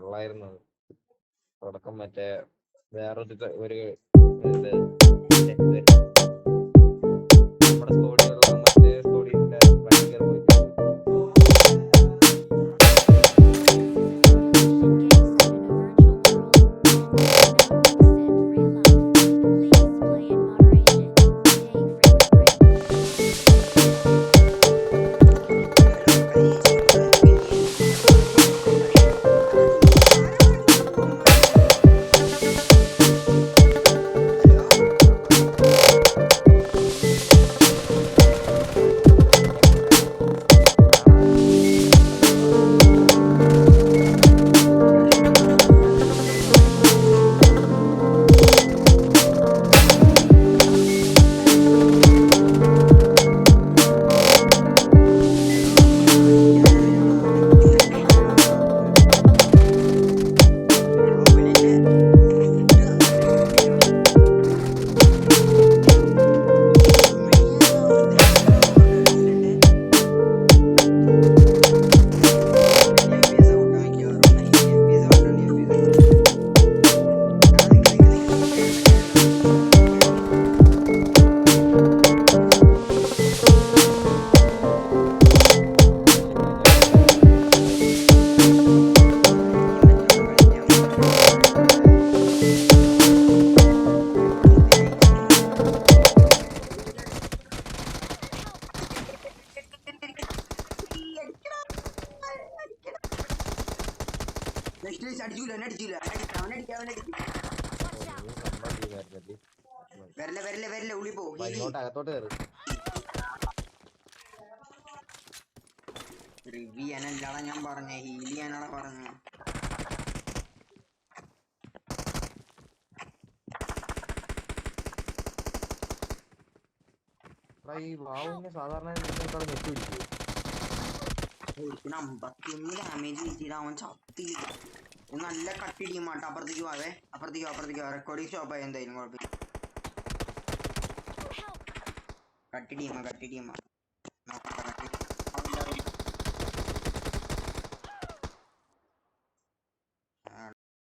കൊള്ളായിരുന്നു. തുടക്കം മറ്റേ വേറൊരു ഒരു ഇത് നമ്മുടെ സ്കോഡിലുള്ള മറ്റേ സ്കോഡിന്റെ ഭയങ്കര പോയി. അകത്തോട്ട് കയറി റിവ്യൂ ചെയ്യാനല്ലാടാ ഞാൻ പറഞ്ഞ ഹീൽ ചെയ്യാനാടാ പറഞ്ഞ. ഈ വാവിന്റെ സാധാരണ നെറ്റ് പിടിക്കും. 51 ഡാമേജ് കിട്ടിയിട്ട് അവൻ ചത്തില്ല. നല്ല കട്ടി ടീമാട്ടോ. അപ്പുറത്തേക്ക് പോവേ, അപ്പുറത്തേക്ക് റെക്കോർഡിങ് സ്റ്റോപ്പായി. എന്തായാലും കുഴപ്പമില്ല. കട്ടി ടീമാ